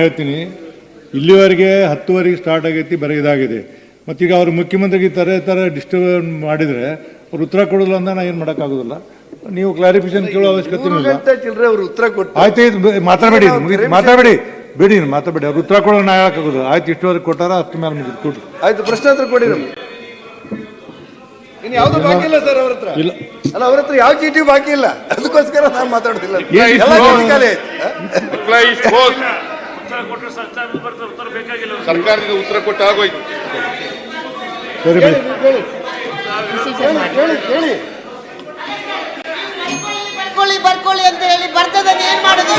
ಹೇಳ್ತೀನಿ. ಇಲ್ಲಿವರೆಗೆ 10ವರೆಗೆ ಸ್ಟಾರ್ಟ್ ಆಗೈತಿ, ಬರೀ ಇದಾಗಿದೆ. ಮತ್ತೀಗ ಅವರು ಮುಖ್ಯಮಂತ್ರಿಗೆ ಥರ ಡಿಸ್ಟರ್ಬ್ ಮಾಡಿದರೆ ಅವ್ರು ಉತ್ತರ ಕೊಡೋಲ್ಲ ಅಂತ ನಾ ಏನು ಮಾಡೋಕ್ಕಾಗೋದಿಲ್ಲ. ನೀವು ಕ್ಲಾರಿಫಿಕೇಶನ್ ಕೇಳೋ ಅವಶ್ಯಕತೆ ಇಲ್ಲ. ಆಯ್ತು, ಮಾತಾಡಬೇಡಿ ಬಿಡಿ, ಮಾತಾಡಬೇಡಿ. ಅವ್ರು ಉತ್ತರ ಕೊಡೋ ನಾ ಹೇಳಕ್ಕಾಗೋದು. ಆಯ್ತು, ಇಷ್ಟುವರೆಗೆ ಕೊಟ್ಟಾರ, ಅಷ್ಟು ಮೇಲೆ ಮುಗಿದು ಕೊಡ್ರಿ. ಆಯ್ತು, ಪ್ರಶ್ನೆ ಹತ್ರ ಕೊಡಿ. ಯಾವ್ದು ಬಾಕಿ ಇಲ್ಲ ಸರ್ ಅವ್ರ ಹತ್ರ. ಇಲ್ಲ ಅಲ್ಲ, ಅವ್ರ ಹತ್ರ ಯಾವ ಚೀಟಿ ಬಾಕಿ ಇಲ್ಲ, ಅದಕ್ಕೋಸ್ಕರ ನಾನು ಮಾತಾಡೋದಿಲ್ಲ. ಸರ್ಕಾರದಿಂದ ಉತ್ತರ ಕೊಟ್ಟು ಆಗೋಯ್ತು. ಸರಿ, ಬರ್ಕೊಳ್ಳಿ ಅಂತ ಹೇಳಿ ಬರ್ತದ. ಏನ್ ಮಾಡುದು?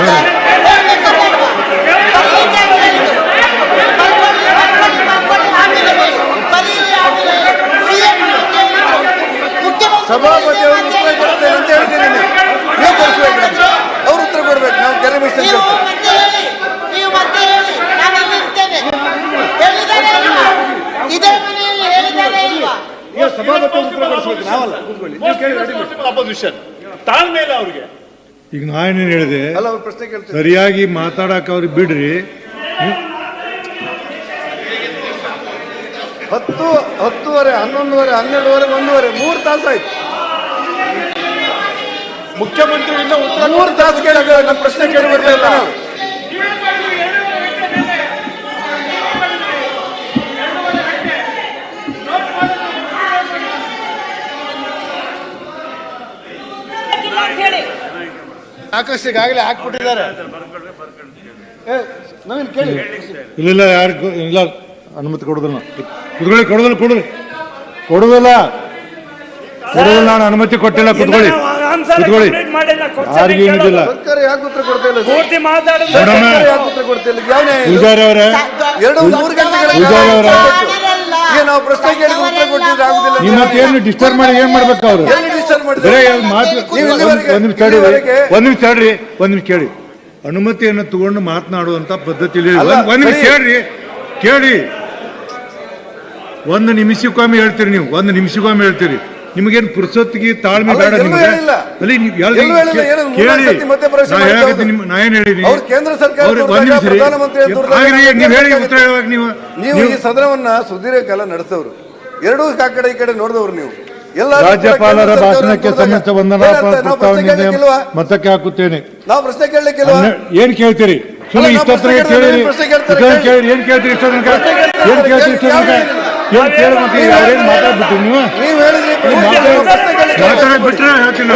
ಸಭಾಪತಿ ಅವರು ಉತ್ತರ ಕೊಡ್ತೇನೆ ಅಂತ ಹೇಳ್ತೀನಿ. ನೀವು ಕೊಡಿಸ್ಬೇಕು, ಅವ್ರು ಉತ್ತರ ಕೊಡ್ಬೇಕು. ನಾವು ಕೆರೆ ಮಿಷನ್ ನೀವು ಮತ್ತೆ ಹೇಳಿ, ನಾನು ಇರ್ತೇನೆ. ಹೇಳಿದಾರೆ ಇಲ್ವಾ? ಇದೇ ಮನೆಯಲ್ಲಿ ಹೇಳಿದಾರೆ ಇಲ್ವಾ? ಸಭಾಪತಿ ಉತ್ತರ ಕೊಡಿಸ್ಬೇಕು, ನಾವಲ್ಲ. ಕೂತ್ಕೊಳ್ಳಿ, ತಾಳ್ಮೆ ಇಲ್ಲ ಅವ್ರಿಗೆ. ಈಗ ನಾನೇನು ಹೇಳಿದೆ, ಅಲ್ಲ ಅವ್ರ ಪ್ರಶ್ನೆ ಕೇಳ್ತೀನಿ. ಸರಿಯಾಗಿ ಮಾತಾಡಕ್ಕೆ ಅವ್ರಿಗೆ ಬಿಡ್ರಿ. 10, 10:30, 11:30, 12:30, 1:30, 3 ತಾಸು ಆಯ್ತು. ಮುಖ್ಯಮಂತ್ರಿಗಳಿಂದ ಉತ್ತರ 3 ತಾಸು ಕೇಳಿದ್ರೆ ನಮ್ಮ ಪ್ರಶ್ನೆ ಕೇಳಿ ಬರ್ಲಿಲ್ಲ. ಸಾಕಷ್ಟಿಗಾಗಲೇ ಹಾಕ್ಬಿಟ್ಟಿದ್ದಾರೆ. ನವೀನ್ ಕೇಳಿ. ಇಲ್ಲ, ಯಾರು ಇಲ್ಲ, ಅನುಮತಿ ಕೊಡೋದಿಲ್ಲ. ಕೊಡೋದಿಲ್ಲ. ನಾನು ಅನುಮತಿ ಕೊಟ್ಟಿಲ್ಲ. ಕುತ್ಕೊಳ್ಳಿ. ಯಾರಿಗೂ ಏನಿಲ್ಲ. ಸರ್ಕಾರ ಯಾಕೆ ಉತ್ತರ ಕೊಡ್ತಾ ಇಲ್ಲ? ಪೂಜಾರಿ ಅವರೇ, ನಾವು ಪ್ರಶ್ನೆ ಕೇಳಿ ಉತ್ತರ ಕೊಟ್ಟಿದ್ರೆ ಆಗುದಿಲ್ಲ. ನಿಮ್ಮತ್ತೇನು ಡಿಸ್ಟರ್ಬ್ ಮಾಡಿ ಏನ್ ಮಾಡ್ಬೇಕು ಅವ್ರು? ಒಂದ್ ನಿಮಿಷ ಕೇಳಿ. ಅನುಮತಿಯನ್ನು ತಗೊಂಡು ಮಾತನಾಡುವಂತ ಪದ್ಧತಿ ಒಂದ್ ನಿಮಿಷ ಕೇಳಿ. ಒಂದು ನಿಮಿಷಕ್ಕೊಮ್ಮೆ ಹೇಳ್ತೀರಿ ನೀವು. ಹೇಳ್ತೀರಿ. ನಿಮಗೇನು ಪುರುಸೊತ್ತಿಗೆ ತಾಳ್ಮೆ ಬೇಡ ನಿಮ್ಗೆ? ನಾ ಏನ್ ಹೇಳಿದೀನಿ? ಕೇಂದ್ರ ಸರ್ಕಾರ ನೀವು ಹೇಳಿ ಉತ್ತರ ಹೇಳುವಾಗ ನೀವು ಈ ಸದನವನ್ನ ಸುದೀರ್ಘ ಕಾಲ ನಡೆಸೋರು, ಎರಡೂ ಆ ಕಡೆ ಈ ಕಡೆ ನೋಡಿದವರು ನೀವು. ಎಲ್ಲ ರಾಜ್ಯಪಾಲರ ಭಾಷಣಕ್ಕೆ ಸಮೇತ ವಂದನಾ ಮತಕ್ಕೆ ಹಾಕುತ್ತೇನೆ. ನಾವು ಪ್ರಶ್ನೆ ಕೇಳಲಿಕ್ಕಿಲ್ವ? ಏನ್ ಕೇಳ್ತೀರಿ? ಸುಮ್ಮನೆ ಇಷ್ಟೊತ್ತನ ಕೇಳಿ. ಏನ್ ಕೇಳ್ತೀರಿ? ಯಾರೇನು ಮಾತಾಡ್ಬಿಟ್ಟು ನೀವು ಮಾತಾಡಕ್ ಬಿಟ್ರೆ ಹೇಳ್ತೀನಿ.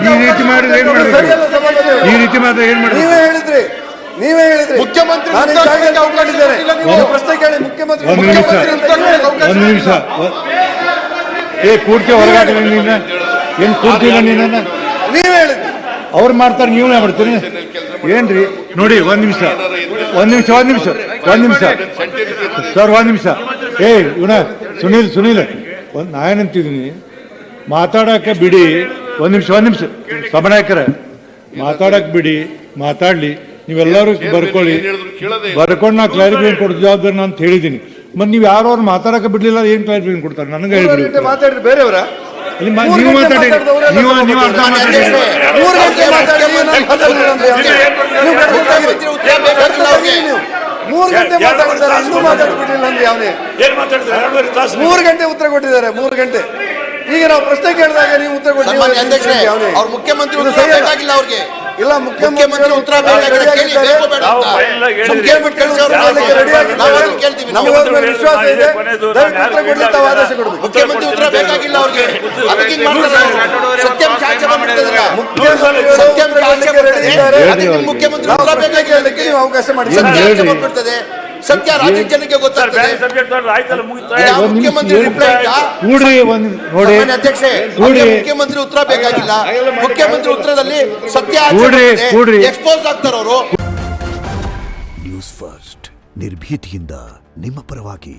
ಈ ರೀತಿ ಮಾಡಿದ್ರೆ ಏನ್ ಮಾಡ್ಬೇಕು? ಈ ರೀತಿ ಮಾಡಿದ್ರೆ ಏನ್ ಮಾಡ್ಬೇಕು? ನೀವೇ ಹೇಳಿದ್ರಿ ಮುಖ್ಯಮಂತ್ರಿ ಪ್ರಶ್ನೆ ಕೇಳಿ. ಮುಖ್ಯಮಂತ್ರಿ ಒಂದು ನಿಮಿಷ ಪೂರ್ತಿ ಹೊರಗಾಟ. ಏನ್ ಪೂರ್ತಿ ಇಲ್ಲ ನೀನ? ನೀವೇ ಹೇಳಿದ್ರಿ. ಅವ್ರು ಮಾಡ್ತಾರೆ, ನೀವೇ ಮಾಡ್ತೀರಿ ಏನ್ರಿ? ನೋಡಿ, ಒಂದ್ ನಿಮಿಷ ಸರ್, ಒಂದ್ ನಿಮಿಷ. ಇವನ ಸುನೀಲ್ ನಾ ಏನಂತಿದ್ದೀನಿ, ಮಾತಾಡಕ್ಕೆ ಬಿಡಿ. ಒಂದ್ ನಿಮಿಷ ಸಭಾನಾಯಕರ, ಮಾತಾಡಕ್ ಬಿಡಿ, ಮಾತಾಡ್ಲಿ. ನೀವೆಲ್ಲರೂ ಬರ್ಕೊಂಡು ನಾ ಕ್ಲಾರಿಫಿಕೇಶನ್ ಕೊಡೋ ಜವಾಬ್ದಾರಿ ಅಂತ ಹೇಳಿದ್ದೀನಿ. ಮತ್ತೆ ನೀವು ಯಾರು ಮಾತಾಡಕ್ಕೆ ಬಿಡ್ಲಿಲ್ಲ, ಏನ್ ಕ್ಲಾರಿಫಿಕೇಶನ್ ಕೊಡ್ತಾರೆ? ನನಗೆ ಹೇಳ್ಬಿಡಿ. ಮಾತಾಡಿದ್ರೆ ಬೇರೆಯವರ ನೀವು ಮಾತಾಡಿ, ನೀವು ಅರ್ಧ ಮಾತಾಡಿ. 3 ಗಂಟೆ ಮಾತಾಡಿದ್ರೆ 3 ಗಂಟೆ ಮಾತಾಡಿದ್ದಾರೆ, ಇನ್ನೂ ಮಾತಾಡ್ಬಿಟ್ಟಿಲ್ಲ ಅಂದ್ರೆ ಯಾವನೇ 3 ಗಂಟೆ ಉತ್ತರ ಕೊಟ್ಟಿದ್ದಾರೆ. 3 ಗಂಟೆ. ಈಗ ನಾವು ಪ್ರಶ್ನೆ ಕೇಳಿದಾಗ ನೀವು ಉತ್ತರ ಕೊಟ್ಟಿದ್ದೀರಿ. ಅವ್ರ ಮುಖ್ಯಮಂತ್ರಿ ಉತ್ತರ ಬೇಕಾಗಿಲ್ಲ ಅವ್ರಿಗೆ. ಇಲ್ಲ, ಮುಖ್ಯಮಂತ್ರಿ ಉತ್ತರ ವಿಶ್ವಾಸ ಇದೆ. ಉತ್ತರ ಕೊಡ್ಲಿಕ್ಕೆ ಆದೇಶ ಕೊಡಬೇಕು. ಮುಖ್ಯಮಂತ್ರಿ ಉತ್ತರ ಬೇಕಾಗಿಲ್ಲ ಅವ್ರಿಗೆ. ಮುಖ್ಯಮಂತ್ರಿ ಉತ್ತರ ಬೇಕಾಗಿಲ್ಲ, ನೀವು ಅವಕಾಶ ಮಾಡಿ. ಸತ್ಯ ರಾಜ್ಯ ಜನಕ್ಕೆ ಗೊತ್ತಾಗ್ತದೆ. ಮುಖ್ಯಮಂತ್ರಿ ಅಧ್ಯಕ್ಷೆ, ಮುಖ್ಯಮಂತ್ರಿ ಉತ್ತರ ಬೇಕಾಗಿಲ್ಲ. ಮುಖ್ಯಮಂತ್ರಿ ಉತ್ತರದಲ್ಲಿ ಸತ್ಯ ಎಕ್ಸ್ಪೋಸ್ ಆಗ್ತಾರೆ ಅವರು. ನ್ಯೂಸ್ ಫಸ್ಟ್, ನಿರ್ಭೀತಿಯಿಂದ ನಿಮ್ಮ ಪರವಾಗಿ.